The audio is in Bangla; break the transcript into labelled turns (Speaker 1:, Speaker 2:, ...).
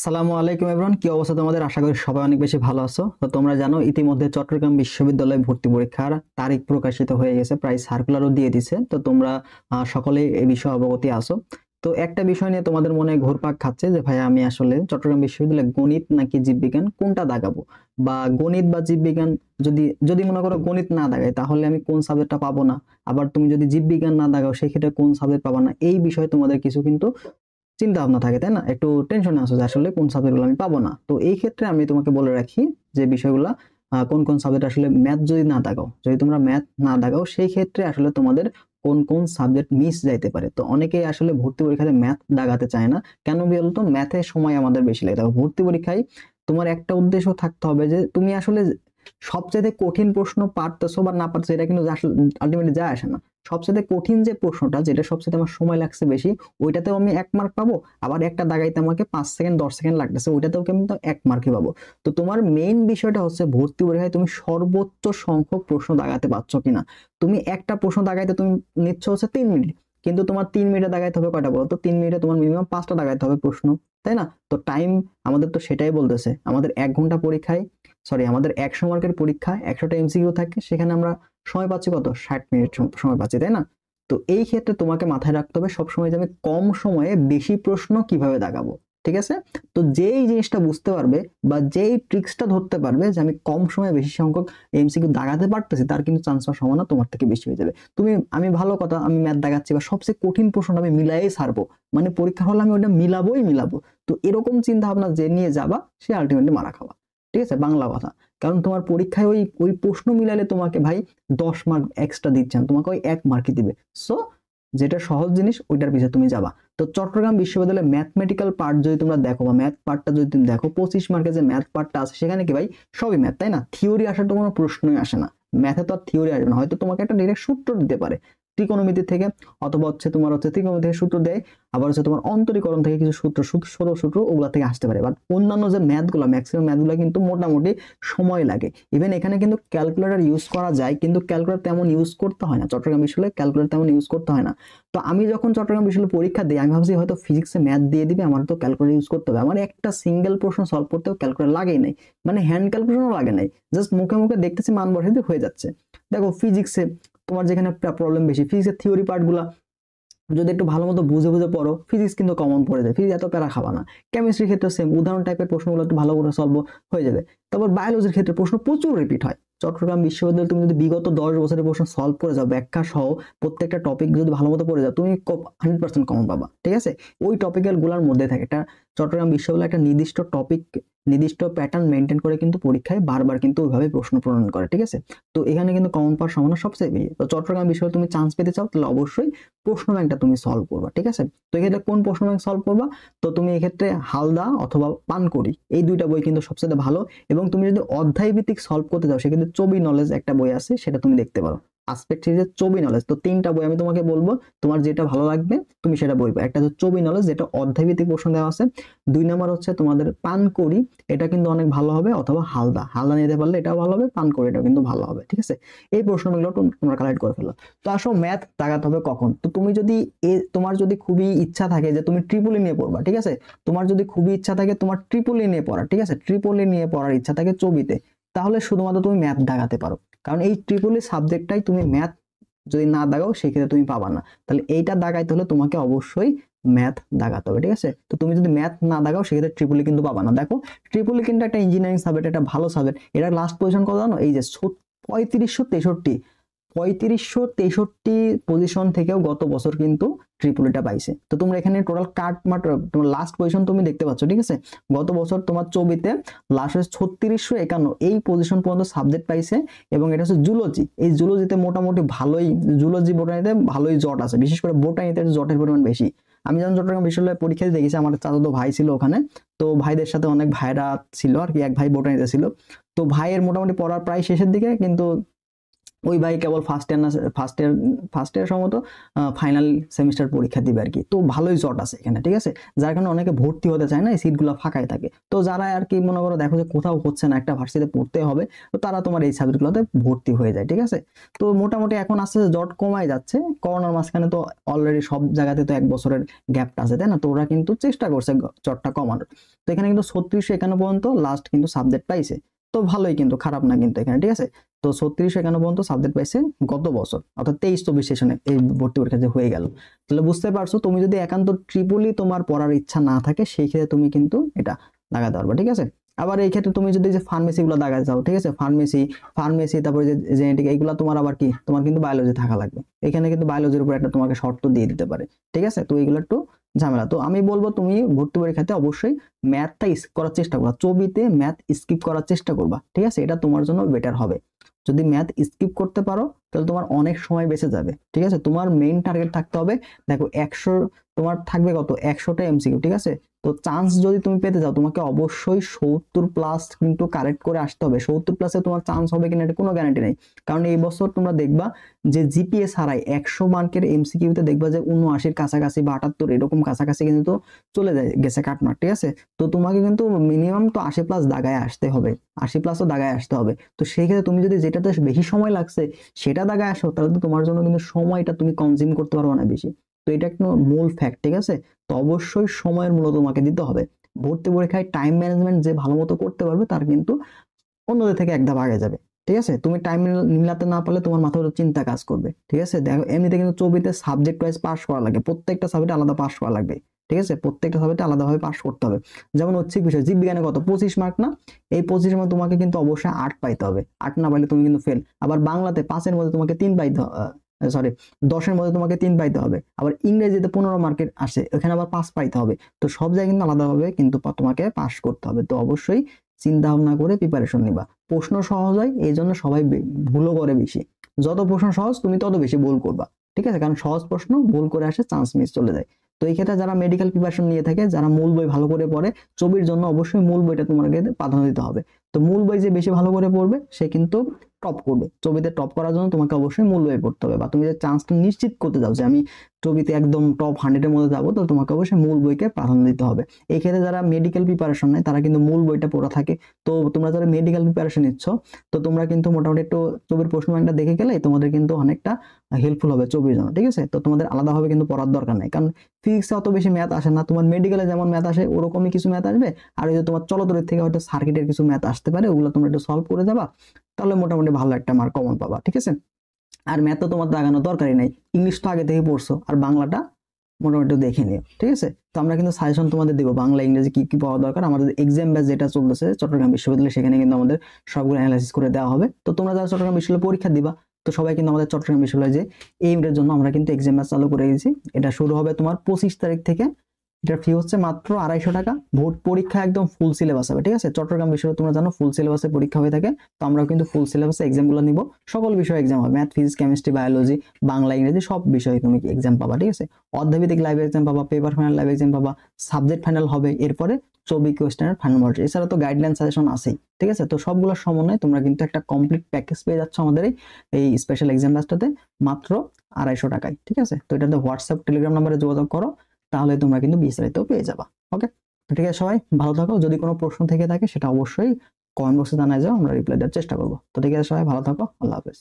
Speaker 1: আসসালামু আলাইকুম এভরিওয়ান, কি অবস্থা তোমাদের? আশা করি সবাই অনেক বেশি ভালো আছো। তো তোমরা জানো ইতিমধ্যে চট্টগ্রাম বিশ্ববিদ্যালয়ে ভর্তি পরীক্ষার তারিখ প্রকাশিত হয়ে গেছে, প্রায় সার্কুলারও দিয়ে দিছে। তো তোমরা সকলেই এই বিষয়ে অবগত আছো। তো একটা বিষয় নিয়ে তোমাদের মনে ঘুরপাক খাচ্ছে যে ভাই আমি আসলে চট্টগ্রাম বিশ্ববিদ্যালয়ে গণিত নাকি জীববিজ্ঞান কোনটা দাগাবো, বা গণিত বা জীববিজ্ঞান যদি যদি মনে করো গণিত না দাগাই তাহলে আমি কোন সাবজেক্টটা পাবো না, আবার তুমি যদি জীববিজ্ঞান না দাগাও সেই ক্ষেত্রে কোন সাবজেক্ট পাবা না। এই বিষয়ে তোমাদের কিছু কিন্তু চিন্তা ভাবনা থাকে, তাই না? একটু টেনশনে আছো যে আসলে কোন সাবজেক্টগুলো আমি পাবো না। তো এই ক্ষেত্রে আমি তোমাকে বলে রাখি যে বিষয়গুলো কোন কোন সাবজেক্ট আসলে ম্যাথ যদি না দাগাও, যদি তোমরা ম্যাথ না দাগাও সেই ক্ষেত্রে আসলে তোমাদের কোন কোন সাবজেক্ট মিস যাইতে পারে। তো অনেকেই আসলে ভর্তি পরীক্ষাতে ম্যাথ দাগাতে চায় না, কেন বলতো? ম্যাথে সময় আমাদের বেশি লাগে। দেখো ভর্তি পরীক্ষায় তোমার একটা উদ্দেশ্য থাকতে হবে যে তুমি আসলে সবচেয়ে কঠিন প্রশ্ন পারতেছো বা না পারতেছো এটা কিন্তু আলটিমেটলি যায় আসে না। সবচেয়ে কঠিন যে প্রশ্নটা, যেটা সবচেয়ে আমার সময় লাগছে বেশি, ওইটাতেও আমি 1 মার্ক পাবো। আবার একটা দাগাইতে আমাকে 5 সেকেন্ড 10 সেকেন্ড লাগতেছে, ওইটাতেও কিন্তু 1 মার্কই পাবো। তো তোমার মেইন বিষয়টা হচ্ছে ভর্তি পরীক্ষায় তুমি সর্বোচ্চ সংখ্যক প্রশ্ন দাগাতে পারছো কিনা। তুমি একটা প্রশ্ন দাগাইতে তুমি নিচ্ছ হচ্ছে 3 মিনিট, কিন্তু তোমার 3 মিনিটে দাগাইতে হবে কয়টা বলো তো? 3 মিনিটে তোমার মিনিমাম 5টা দাগাইতে হবে প্রশ্ন, তাই না? তো টাইম আমাদের তো সেটাই বলতেছে। আমাদের 1 ঘন্টা পরীক্ষায়, সরি, আমাদের 100 মার্কের পরীক্ষা, 100টা এমসিকিউ থাকে, সেখানে আমরা সময় পাচ্ছি কত? 60 মিনিট সময় পাচ্ছি, তাই না? তো এই ক্ষেত্রে তোমাকে মাথায় রাখতে হবে সবসময় যে আমি কম সময়ে বেশি প্রশ্ন কিভাবে দাগাবো। ঠিক আছে? তো যেই জিনিসটা বুঝতে পারবে বা যেই ট্রিক্সটা ধরতে পারবে যে আমি কম সময়ে বেশি সংখ্যক এমসিকিউ দাগাতে পারতেছি, তার কিন্তু চান্স হওয়ার সম্ভাবনা তোমার থেকে বেশি হয়ে যাবে। আমি ভালো কথা, আমি ম্যাথ দাগাচ্ছি বা সবচেয়ে কঠিন প্রশ্নটা আমি মিলাইই ছাড়বো, মানে পরীক্ষা হলে আমি ওটা মিলাবো। তো এরকম চিন্তা ভাবনা যে নিয়ে যাবা সে আলটিমেটলি মারা খাওয়া। ঠিক আছে? বাংলা কথা। কারণ তোমার পরীক্ষায় ওই ওই প্রশ্ন মিলালে তোমাকে ভাই 10 মার্ক এক্সট্রা দিচ্ছেন, তোমাকে ওই 1 মার্কই দিবে। সো যেটা সহজ জিনিস ওইটার পিছনে তুমি যাবা। তো চট্টগ্রাম বিশ্ববিদ্যালয়ে ম্যাথমেটিক্যাল পার্ট যদি তোমরা দেখো বা ম্যাথ পার্টটা যদি তুমি দেখো, 25 মার্কের যে ম্যাথ পার্টটা আছে সেখানে কি ভাই সবই ম্যাথ, তাই না? থিওরি আসার তো কোনো প্রশ্নই আসে না। ম্যাথে তো আর থিওরি আসবে না, হয়তো তোমাকে একটা ডিরেক্ট সূত্র দিতে পারে ত্রিকোণমিতি থেকে, অথবা হচ্ছে তোমার হচ্ছে ত্রিকোণমিতি থেকে সূত্র দেয়, আবার হচ্ছে তোমার অন্তরীকরণ থেকে কিছু ষোলো সূত্র ওগুলা থেকে আসতে পারে। বাট অন্যান্য যে ম্যাথগুলো, ম্যাক্সিমাম ম্যাথগুলো কিন্তু মোটামুটি সময় লাগে। ইভেন এখানে কিন্তু ক্যালকুলেটর ইউজ করা যায়, কিন্তু ক্যালকুলেটর তেমন ইউজ করতে হয় না চট্টগ্রাম বিশ্ববিদ্যালয়ে, ক্যালকুলেটর তেমন ইউজ করতে হয় না। তো আমি যখন চট্টগ্রাম বিশ্ববিদ্যালয়ে পরীক্ষা দিই আমি ভাবছি হয়তো ফিজিক্সে ম্যাথ দিয়ে দিবে, আমার তো ক্যালকুলেটর ইউজ করতে হবে। আমার একটা সিঙ্গেল প্রশ্ন সলভ করতেও ক্যালকুলেটর লাগেই নাই, মানে হ্যান্ড ক্যালকুলেটরও লাগে নাই, জাস্ট মুখে মুখে দেখতেছি মান বসাইতে হয়ে যাচ্ছে। দেখো ফিজিক্সে তোমার যেখানে প্রবলেম বেশি, ফিজিক্সের থিওরি পার্ট গুলা যদি একটু ভালো মতো বুঝে বুঝে পড়ো, ফিজিক্স কিন্তু কমন পড়ে যায়, ফিজিক্স এত প্যারা খাবা না। কেমিস্ট্রির ক্ষেত্রে সেম, উদাহরণ টাইপের প্রশ্নগুলো একটু ভালো করে সলভ হয়ে যাবে। তারপর বায়োলজির ক্ষেত্রে প্রশ্ন প্রচুর রিপিট হয়। চট্টগ্রাম বিশ্ববিদ্যালয়ে তুমি যদি বিগত 10 বছরের প্রশ্ন সলভ করে যাও, ব্যাখ্যা সহ প্রত্যেকটা টপিক যদি ভালো মতো পড়ে যাও, তুমি 100% কমন পাবা। ঠিক আছে? ওই টপিক্যাল গুলার মধ্যে থাকে একটা চট্টগ্রাম বিশ্ববিদ্যালয় একটা নির্দিষ্ট টপিক, নির্দিষ্ট প্যাটার্ন মেনটেন করে কিন্তু পরীক্ষায় বারবার কিন্তু ওইভাবে প্রশ্ন প্রণয়ন করে। ঠিক আছে? তো এখানে কিন্তু কমন পাওয়ার সম্ভাবনা সবচেয়ে বেশি। তো চট্টগ্রাম বিশ্ববিদ্যালয়ে তুমি চান্স পেতে চাও তাহলে অবশ্যই প্রশ্ন ব্যাংকটা তুমি সলভ করবা। ঠিক আছে? তো এক্ষেত্রে কোন প্রশ্ন ব্যাংক সলভ করবা? তো তুমি এক্ষেত্রে হালদা অথবা পানকড়ি, এই দুইটা বই কিন্তু সবচেয়ে ভালো। এবং তুমি যদি অধ্যায় ভিত্তিক সলভ করতে চাও সেক্ষেত্রে চবি নলেজ একটা বই আছে, সেটা তুমি দেখতে পারো। আসপেক্ট সিরিজের চবি নলেজ। তো 3টা বই আমি তোমাকে বলবো, তোমার যেটা ভালো লাগবে তুমি সেটা বই পাবে। একটা হচ্ছে চবি নলেজ, যেটা অধ্যায় ভিত্তিক প্রশ্ন দেওয়া আছে। 2 নম্বর হচ্ছে তোমাদের পানকড়ি, এটা কিন্তু অনেক ভালো হবে, অথবা হালদা, হালদা নিতে পারলে এটাও ভালো হবে, পানকড়ি এটাও কিন্তু ভালো হবে। ঠিক আছে? এই প্রশ্নগুলো তোমরা কালেক্ট করে ফেলো। তো আসো ম্যাথ দাগাতে হবে কখন? তো তুমি যদি তোমার যদি খুবই ইচ্ছা থাকে যে তুমি ট্রিপল নিয়ে পড়বা, ঠিক আছে, তোমার যদি খুবই ইচ্ছা থাকে তোমার ট্রিপল নিয়ে পড়া, ঠিক আছে, ট্রিপল নিয়ে পড়ার ইচ্ছা থাকে চবিতে, তাহলে শুধুমাত্র তুমি ম্যাথ দাগাতে পারো। কারণ এই ট্রিপল সাবজেক্টটাই তুমি ম্যাথ যদি না দাগাও সেক্ষেত্রে তুমি পাবা না। তাহলে এইটা দাগাইতে হলে তোমাকে অবশ্যই ম্যাথ দাগাতে হবে। ঠিক আছে? তো তুমি যদি ম্যাথ না দাগাও সেক্ষেত্রে ট্রিপলি কিন্তু পাবা না। দেখো ট্রিপলি কিন্তু একটা ইঞ্জিনিয়ারিং সাবজেক্ট, একটা ভালো সাবজেক্ট। এটা লাস্ট পজিশন কত জানো? এই যে 3563, 3563 পজিশন থেকেও গত বছর কিন্তু ট্রিপলিটা পাইছে। তো তোমরা এখানে টোটাল কাট মাত্র তোমার লাস্ট পজিশন তুমি দেখতে পাচ্ছ। ঠিক আছে? গত বছর তোমার চবিতে লাস্ট 3651 এই পজিশন পর্যন্ত সাবজেক্ট পাইছে। এবং এটা হচ্ছে জুলজি। এই জুলজিতে মোটামুটি ভালোই, জুলজি বোটানিতে ভালোই জট আছে, বিশেষ করে বোটানিতে জটের পরিমাণ বেশি। আমি যখন চট্টগ্রাম বিশ্ববিদ্যালয়ে পরীক্ষা দিয়ে দেখেছি, আমার চাচাতো ভাই ছিল ওখানে, তো ভাইদের সাথে অনেক ভাইরা ছিল আর কি, এক ভাই বোটানিতে ছিল। তো ভাইয়ের মোটামুটি পড়ার প্রায় শেষের দিকে, কিন্তু ওই ভাই কেবল ফার্স্ট ইয়ার সম্ভবত ফাইনাল সেমিস্টার পরীক্ষা দিবে আর কি। তো ভালোই জট আছে এখানে, ঠিক আছে, যার কারণে অনেকে ভর্তি হতে চায় না, এই সিটগুলো ফাঁকাই থাকে। তো যারা আর কি মনে করো দেখো যে কোথাও হচ্ছে না, একটা ভার্সিটিতে পড়তে হবে, তো তারা তোমার এই সাবজেক্টগুলোতে ভর্তি হয়ে যায়, ঠিক আছে। তো মোটামুটি এখন আস্তে আস্তে জট কমাই যাচ্ছে। করোনার মাঝখানে তো অলরেডি সব জায়গাতে তো 1 বছরের গ্যাপটা আছে, তাই না? তো ওরা কিন্তু চেষ্টা করছে জটটা কমানোর। তো এখানে কিন্তু 3651 পর্যন্ত লাস্ট কিন্তু সাবজেক্ট পাইছে। তো ভালোই, কিন্তু খারাপ না কিন্তু এখানে, ঠিক আছে। তো 3651 পর্যন্ত সাবজেক্ট পাইছে গত বছর, অর্থাৎ 23-24 সেশনে এই ভর্তি পরীক্ষা যে হয়ে গেল। তাহলে বুঝতে পারছো, তুমি যদি একান্ত ট্রিপলি তোমার পড়ার ইচ্ছা না থাকে, সেই ক্ষেত্রে তুমি কিন্তু এটা লাগাতে পারবে, ঠিক আছে। আবার এই ক্ষেত্রে তুমি যদি যে ফার্মেসি গুলো লাগাতে চাও, ঠিক আছে, ফার্মেসি তারপরে যে জেনেটিক, এইগুলো তোমার আবার কি, তোমার কিন্তু বায়োলজি থাকা লাগবে। এখানে কিন্তু বায়োলজির উপর একটা তোমাকে শর্ত দিয়ে দিতে পারে, ঠিক আছে। তো এইগুলো একটু ঝামেলা। তো আমি বলবো তুমি ভর্তি পরীক্ষাতে অবশ্যই ম্যাথটা স্কিপ করার চেষ্টা করবা, ছবিতে ম্যাথ স্কিপ করার চেষ্টা করবা, ঠিক আছে, এটা তোমার জন্য বেটার হবে। যদি ম্যাথ স্কিপ করতে পারো তাহলে তোমার অনেক সময় বেঁচে যাবে, ঠিক আছে। তোমার মেইন টার্গেট থাকতে হবে, দেখো 100, তোমার থাকবে কত, 100টা এমসিকিউ, ঠিক আছে। তো চান্স যদি তুমি পেতে যাও, তোমাকে অবশ্যই 70+ কিন্তু কারেক্ট করে আসতে হবে। 70+এ তোমার চান্স হবে কিনা এটা কোনো গ্যারান্টি নেই, কারণ এই বছর তোমরা দেখবা যে জিপিএ ছাড়াই 100 মার্কের এমসিকিউতে দেখবা যে 79 কাছাকাছি বা 78 এরকম কাছাকাছি কিন্তু চলে যায় গেছে কাটমার্ক, ঠিক আছে। তো তোমাকে কিন্তু মিনিমাম তো 80+ দাগায় আসতে হবে, 80+ও দাগায় আসতে হবে। তো সেই ক্ষেত্রে তুমি যদি যেটাতে বেশি সময় লাগছে সেটা দাগায় আসো, তাহলে তো তোমার জন্য কিন্তু সময়টা তুমি কনজিউম করতে পারবে না বেশি। তো এটা একটা মূল ফ্যাক্ট, ঠিক আছে। তো অবশ্যই সময়ের মূল্য তোমাকে দিতে হবে। ভর্তি পরীক্ষায় টাইম ম্যানেজমেন্ট যে ভালো মতো করতে পারবে তার কিন্তু অন্যদের থেকে এক ধাপ আগে যাবে, ঠিক আছে। তুমি টাইম মিলাতে না পারলে তোমার মাথায় চিন্তা কাজ করবে, ঠিক আছে। দেখো এমনিতে কিন্তু ছবিতে সাবজেক্ট ওয়াইজ পাস করা লাগে, প্রত্যেকটা সাবজেক্টে আলাদা পাস করা লাগবে, ঠিক আছে, প্রত্যেকটা সাবজেক্টে আলাদাভাবে পাস করতে হবে। যেমন ঐচ্ছিক বিষয় জীববিজ্ঞানে কত 25 মার্ক না, এই 25 মার্ক তোমাকে কিন্তু অবশ্যই 8 পাইতে হবে, 8 না পাইলে তুমি কিন্তু ফেল। আবার বাংলাতে 5-এর মধ্যে তোমাকে 3 পাইতে, সরি 10-এর মধ্যে তোমাকে 3 পাইতে হবে। আবার ইংরেজিতে 15 মার্কের আসে, ওখানে আবার 5 পাইতে হবে। তো সব জায়গায় কিন্তু আলাদাভাবে কিন্তু তোমাকে পাস করতে হবে। তো অবশ্যই চিন্তা ভাবনা করে প্রিপারেশন নিবা। প্রশ্ন সহজ হয় এই জন্য সবাই ভুলও করে বেশি, যত প্রশ্ন সহজ তুমি তত বেশি ভুল করবা, ঠিক আছে, কারণ সহজ প্রশ্ন ভুল করে আসে, চান্স মিস চলে যায়। তো এই ক্ষেত্রে যারা মেডিকেল প্রিপারেশন নিয়ে থাকে, যারা মূল বই ভালো করে পড়ে, ছবির জন্য অবশ্যই মূল বইটা তোমাকে প্রাধান্য দিতে হবে। তো মূল বই যে বেশি ভালো করে পড়বে সে কিন্তু টপ করবে। ছবিতে টপ করার জন্য তোমাকে অবশ্যই মূল বই পড়তে হবে, বা তুমি যে চান্সটা নিশ্চিত করতে চাও যে আমি ছবিতে একদম টপ 100-এর মধ্যে যাবো, তো তোমাকে অবশ্যই মূল বইকে প্রাধান্য দিতে হবে। এই ক্ষেত্রে যারা মেডিকেল প্রিপারেশন নেয় তারা কিন্তু মূল বইটা পড়া থাকে। তো তোমরা যারা মেডিকেল প্রিপারেশন নিচ্ছ, তো তোমরা কিন্তু মোটামুটি একটু ছবির প্রশ্ন ব্যাংকটা দেখে গেলে তোমাদের কিন্তু অনেকটা হেল্পফুল হবে ছবির জন্য, ঠিক আছে। তো তোমাদের আলাদাভাবে কিন্তু পড়ার দরকার নেই, কারণ ফিজিক্সে অত বেশি ম্যাথ আসে না, তোমার মেডিকেলে যেমন ম্যাথ আসে ওরকমই কিছু ম্যাথ আসবে। আর ওই যে তোমার চলতরির থেকে হয়তো সার্কিটের কিছু ম্যাথ আসতে পারে, ওগুলো তোমরা একটু সলভ করে যাবা, তাহলে মোটামুটি ভালো একটা মার্ক কমন পাবা, ঠিক আছে। আর ম্যাথ তো তোমার দাগানোর দরকারই নাই, ইংলিশ তো আগে থেকে পড়ছো, আর বাংলাটা মোটামুটি দেখে নিও, ঠিক আছে। তো আমরা কিন্তু সাজেশন তোমাদের দিব বাংলা ইংরেজি কি কি পাওয়া দরকার। আমাদের এক্সাম ব্যাচ যেটা চলতেছে চট্টগ্রাম বিশ্ববিদ্যালয়ে, সেখানে কিন্তু আমাদের সবগুলো অ্যানালাইসিস করে দেওয়া হবে। তো তোমরা যারা চট্টগ্রাম বিশ্ববিদ্যালয়ে পরীক্ষা দিবা, তো সবাই কিন্তু আমাদের চট্টগ্রাম বিশ্ববিদ্যালয়ে যে এই ইউনিটের জন্য আমরা কিন্তু এক্সাম ব্যাচ চালু করে দিয়েছি। এটা শুরু হবে তোমার 25 তারিখ থেকে। এটার ফি হচ্ছে মাত্র 250 টাকা। ভোট পরীক্ষা একদম ফুল সিলেবাস হবে, ঠিক আছে। চট্টগ্রাম বিশ্ববিদ্যালয় তোমরা জানো ফুল সিলেবাসে পরীক্ষা হয়ে থাকে, তো আমরাও কিন্তু ফুল সিলেবাসে এক্সাম গুলো নিব। সকল বিষয়ে এক্সাম হবে, math physics chemistry biology Bangla ইংরেজি সব বিষয়ে তুমি এক্সাম পাবা, ঠিক আছে। অর্ধভিত্তিক লাইভ এক্সাম পাবা, পেপার ফাইনাল লাইভ এক্সাম পাবা, সাবজেক্ট ফাইনাল হবে, এরপরে 24 কোয়েশ্চেনের ফাইনাল মডেল, এছাড়া তো গাইডলাইন সাজেশন আছেই, ঠিক আছে। তো সবগুলোর সমন্বয়ে তোমরা কিন্তু একটা কমপ্লিট প্যাকেজ পেয়ে যাচ্ছ আমাদের এই স্পেশাল এক্সাম ব্যাচটাতে মাত্র 250 টাকায়, ঠিক আছে। তো এটাতে হোয়াটসঅ্যাপ টেলিগ্রাম নাম্বারে যোগাযোগ করো, তাহলে তোমরা কিন্তু বিস্তারিত পেয়ে যাবা। ওকে, ঠিক আছে, সবাই ভালো থাকো। যদি কোনো প্রশ্ন থেকে থাকে সেটা অবশ্যই কমেন্ট বক্সে জানাই যাও, আমরা রিপ্লাই দেওয়ার চেষ্টা করবো। তো ঠিক আছে, সবাই ভালো থাকো, আল্লাহ হাফেজ।